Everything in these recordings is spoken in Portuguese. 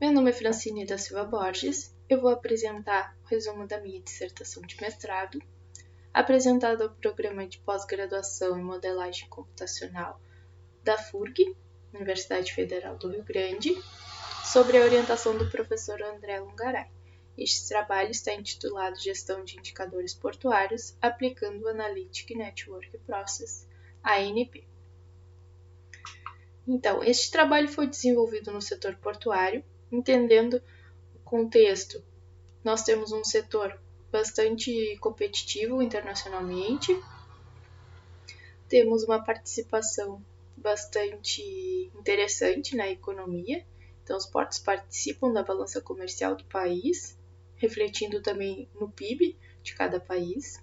Meu nome é Francine da Silva Borges. Eu vou apresentar o resumo da minha dissertação de mestrado, apresentado ao programa de pós-graduação em modelagem computacional da FURG, Universidade Federal do Rio Grande, sobre a orientação do professor André Lungaray. Este trabalho está intitulado Gestão de Indicadores Portuários aplicando o Analytic Network Process, ANP. Então, este trabalho foi desenvolvido no setor portuário, entendendo o contexto. Nós temos um setor bastante competitivo internacionalmente, temos uma participação bastante interessante na economia, então os portos participam da balança comercial do país, refletindo também no PIB de cada país.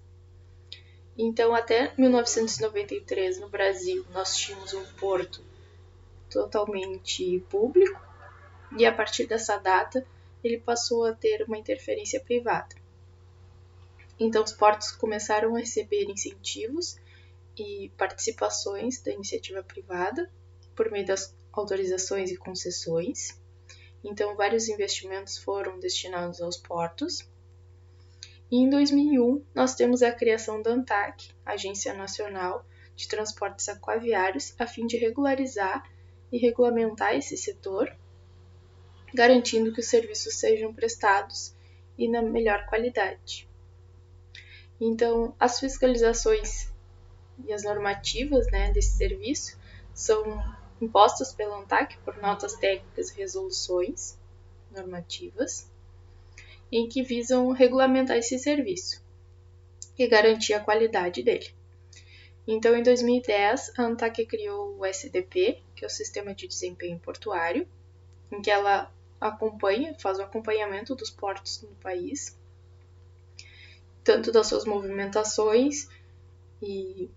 Então, até 1993, no Brasil, nós tínhamos um porto totalmente público, e a partir dessa data ele passou a ter uma interferência privada. Então os portos começaram a receber incentivos e participações da iniciativa privada por meio das autorizações e concessões. Então vários investimentos foram destinados aos portos. E em 2001 nós temos a criação da ANTAQ, Agência Nacional de Transportes Aquaviários, a fim de regularizar e regulamentar esse setor, garantindo que os serviços sejam prestados e na melhor qualidade. Então, as fiscalizações e as normativas desse serviço são impostas pela ANTAQ por notas técnicas e resoluções normativas, em que visam regulamentar esse serviço e garantir a qualidade dele. Então, em 2010, a ANTAQ criou o SDP, que é o Sistema de Desempenho Portuário, em que ela faz o acompanhamento dos portos no país, tanto das suas movimentações e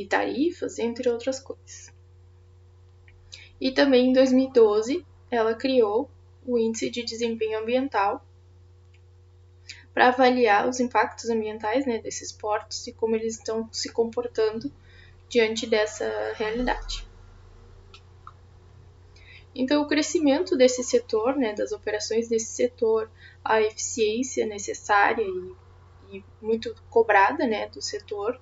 tarifas, entre outras coisas. E também em 2012, ela criou o Índice de Desempenho Ambiental para avaliar os impactos ambientais desses portos e como eles estão se comportando diante dessa realidade. Então, o crescimento desse setor, das operações desse setor, a eficiência necessária e muito cobrada do setor,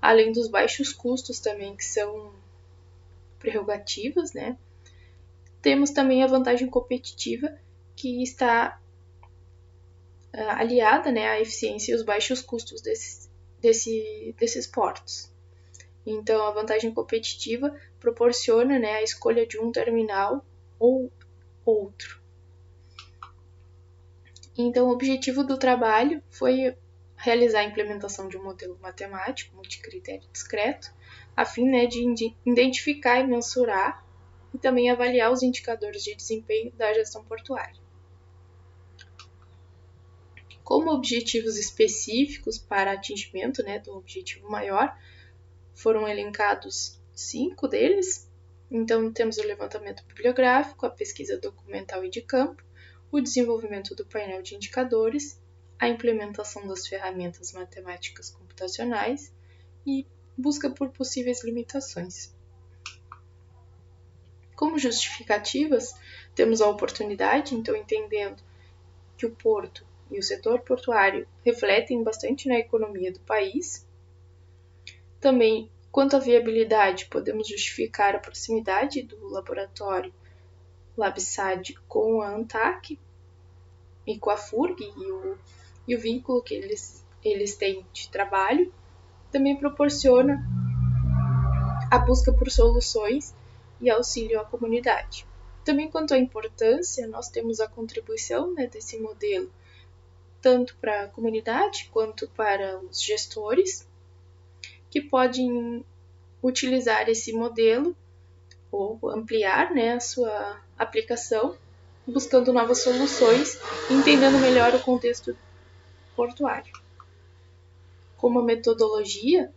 além dos baixos custos também, que são prerrogativas, Temos também a vantagem competitiva, que está aliada à eficiência e os baixos custos desses portos. Então, a vantagem competitiva proporciona a escolha de um terminal ou outro. Então, o objetivo do trabalho foi realizar a implementação de um modelo matemático multicritério discreto, a fim de identificar e mensurar e também avaliar os indicadores de desempenho da gestão portuária. Como objetivos específicos para atingimento do objetivo maior, foram elencados 5 deles. Então, temos o levantamento bibliográfico, a pesquisa documental e de campo, o desenvolvimento do painel de indicadores, a implementação das ferramentas matemáticas computacionais e busca por possíveis limitações. Como justificativas, temos a oportunidade, então entendendo que o porto e o setor portuário refletem bastante na economia do país. Também, quanto à viabilidade, podemos justificar a proximidade do laboratório LabSAD com a ANTAQ e com a FURG e o vínculo que eles têm de trabalho. Também proporciona a busca por soluções e auxílio à comunidade. Também, quanto à importância, nós temos a contribuição desse modelo, tanto para a comunidade quanto para os gestores, que podem utilizar esse modelo ou ampliar a sua aplicação, buscando novas soluções e entendendo melhor o contexto portuário. Como metodologia,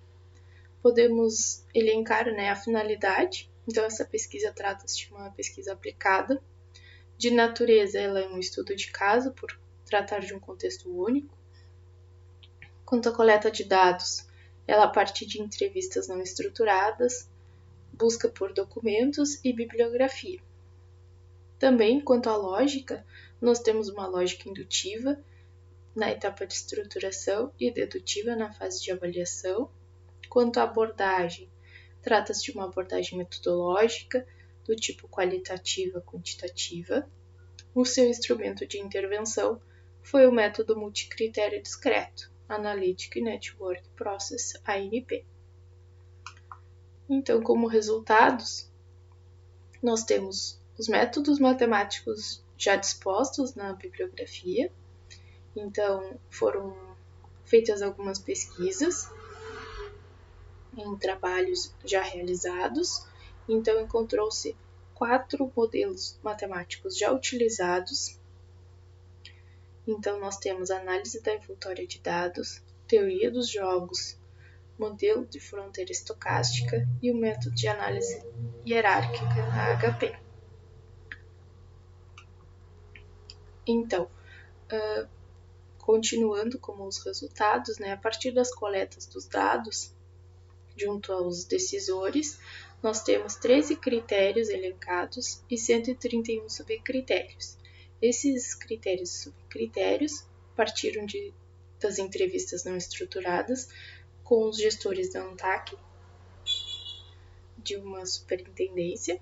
podemos elencar a finalidade. Então, essa pesquisa trata-se de uma pesquisa aplicada. De natureza, ela é um estudo de caso, por tratar de um contexto único. Quanto à coleta de dados, ela a partir de entrevistas não estruturadas, busca por documentos e bibliografia. Também, quanto à lógica, nós temos uma lógica indutiva na etapa de estruturação e dedutiva na fase de avaliação. Quanto à abordagem, trata-se de uma abordagem metodológica do tipo qualitativa-quantitativa. O seu instrumento de intervenção foi o método multicritério discreto, Analytic Network Process, ANP. Então, como resultados, nós temos os métodos matemáticos já dispostos na bibliografia. Então, foram feitas algumas pesquisas em trabalhos já realizados. Então, encontrou-se 4 modelos matemáticos já utilizados. Então, nós temos a análise da envoltória de dados, teoria dos jogos, modelo de fronteira estocástica e o método de análise hierárquica HP. Então, continuando como os resultados, a partir das coletas dos dados, junto aos decisores, nós temos 13 critérios elencados e 131 subcritérios. Esses critérios e subcritérios partiram das entrevistas não estruturadas com os gestores da ANTAC, de uma superintendência,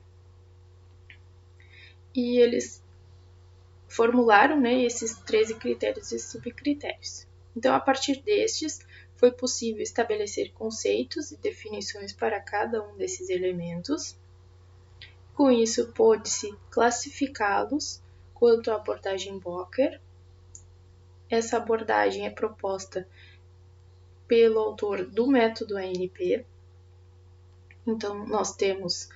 e eles formularam esses 13 critérios e subcritérios. Então, a partir destes, foi possível estabelecer conceitos e definições para cada um desses elementos. Com isso, pôde-se classificá-los quanto à abordagem Boker. Essa abordagem é proposta pelo autor do método ANP. Então, nós temos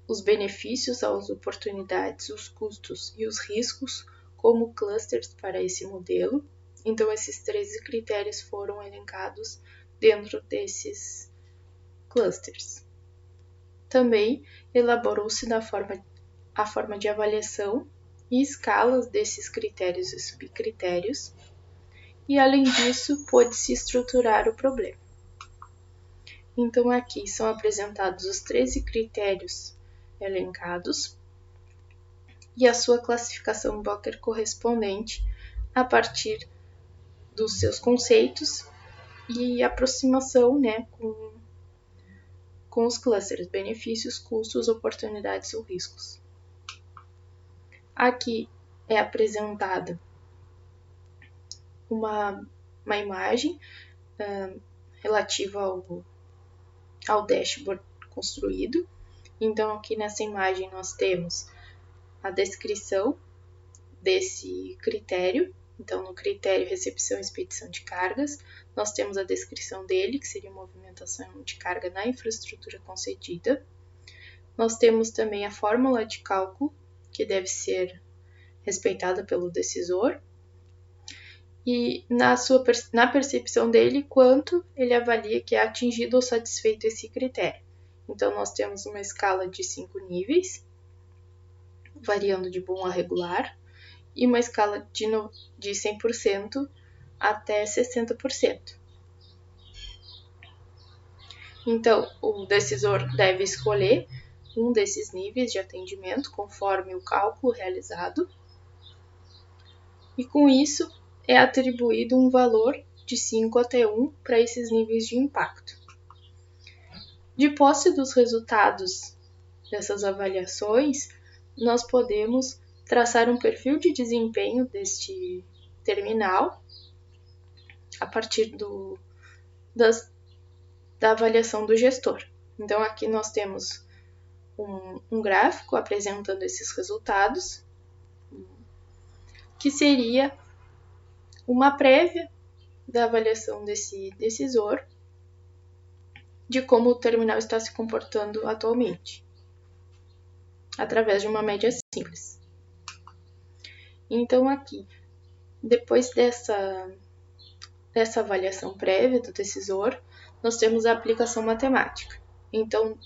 os benefícios, as oportunidades, os custos e os riscos como clusters para esse modelo. Então, esses 13 critérios foram elencados dentro desses clusters. Também elaborou-se a forma de avaliação e escalas desses critérios e subcritérios, e, além disso, pôde-se estruturar o problema. Então, aqui são apresentados os 13 critérios elencados e a sua classificação Boker correspondente a partir dos seus conceitos e aproximação com os clusters, benefícios, custos, oportunidades ou riscos. Aqui é apresentada uma imagem relativa ao dashboard construído. Então, aqui nessa imagem nós temos a descrição desse critério. Então, no critério recepção e expedição de cargas, nós temos a descrição dele, que seria movimentação de carga na infraestrutura concedida. Nós temos também a fórmula de cálculo, que deve ser respeitada pelo decisor. E na percepção dele, quanto ele avalia que é atingido ou satisfeito esse critério. Então, nós temos uma escala de 5 níveis, variando de bom a regular, e uma escala de 100% até 60%. Então, o decisor deve escolher um desses níveis de atendimento conforme o cálculo realizado, e com isso é atribuído um valor de 5 até 1 para esses níveis de impacto. De posse dos resultados dessas avaliações, nós podemos traçar um perfil de desempenho deste terminal a partir da avaliação do gestor. Então, aqui nós temos um gráfico apresentando esses resultados, que seria uma prévia da avaliação desse decisor de como o terminal está se comportando atualmente, através de uma média simples. Então, aqui, depois dessa avaliação prévia do decisor, nós temos a aplicação matemática. Então,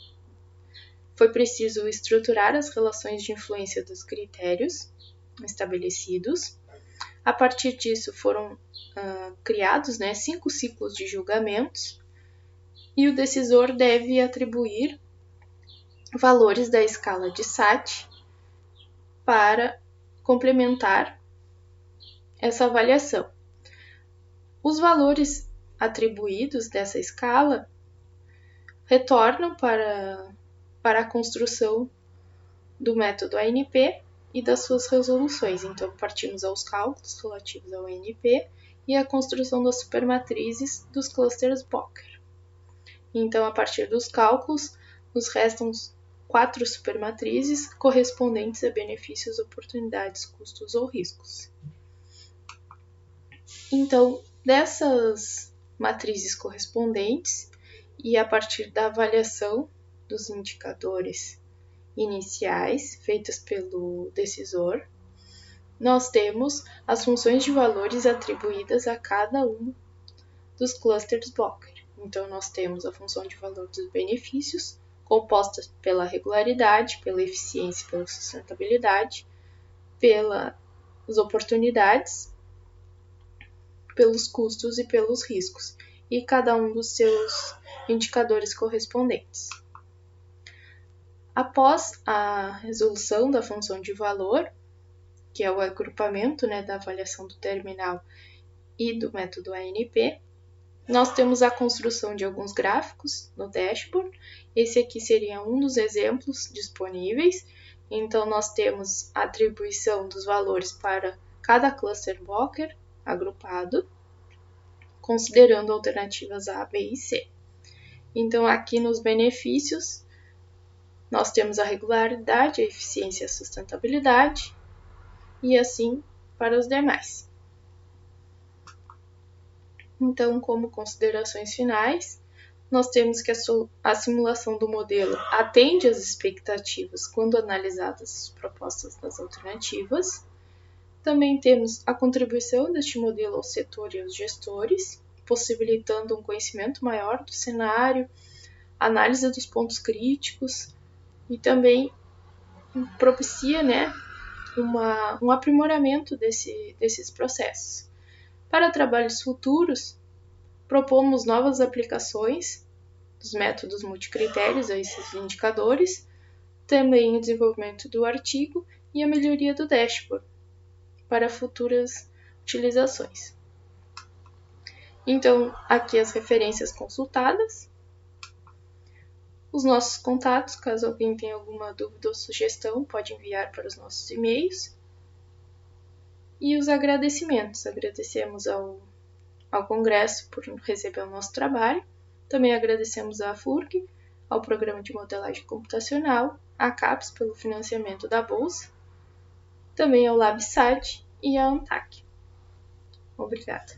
foi preciso estruturar as relações de influência dos critérios estabelecidos. A partir disso, foram criados 5 ciclos de julgamentos, e o decisor deve atribuir valores da escala de SAT para complementar essa avaliação. Os valores atribuídos dessa escala retornam para a construção do método ANP e das suas resoluções. Então, partimos aos cálculos relativos ao ANP e à construção das supermatrizes dos clusters Bocher. Então, a partir dos cálculos, nos restam 4 supermatrizes correspondentes a benefícios, oportunidades, custos ou riscos. Então, dessas matrizes correspondentes e a partir da avaliação dos indicadores iniciais feitas pelo decisor, nós temos as funções de valores atribuídas a cada um dos clusters Bocher. Então, nós temos a função de valor dos benefícios, composta pela regularidade, pela eficiência e pela sustentabilidade, pelas oportunidades, pelos custos e pelos riscos, e cada um dos seus indicadores correspondentes. Após a resolução da função de valor, que é o agrupamento da avaliação do terminal e do método ANP, nós temos a construção de alguns gráficos no dashboard. Esse aqui seria um dos exemplos disponíveis. Então, nós temos a atribuição dos valores para cada cluster Bocher agrupado, considerando alternativas A, B e C. Então, aqui nos benefícios, nós temos a regularidade, a eficiência e a sustentabilidade, e assim para os demais. Então, como considerações finais, nós temos que a simulação do modelo atende às expectativas quando analisadas as propostas das alternativas. Também temos a contribuição deste modelo ao setor e aos gestores, possibilitando um conhecimento maior do cenário, análise dos pontos críticos e também propicia um aprimoramento desses processos. Para trabalhos futuros, propomos novas aplicações dos métodos multicritérios a esses indicadores, também o desenvolvimento do artigo e a melhoria do dashboard para futuras utilizações. Então, aqui as referências consultadas, os nossos contatos, caso alguém tenha alguma dúvida ou sugestão, pode enviar para os nossos e-mails. E os agradecimentos. Agradecemos ao Congresso por receber o nosso trabalho. Também agradecemos à FURG, ao Programa de Modelagem Computacional, à CAPES pelo financiamento da Bolsa, também ao LabSat e à ANTAC. Obrigada.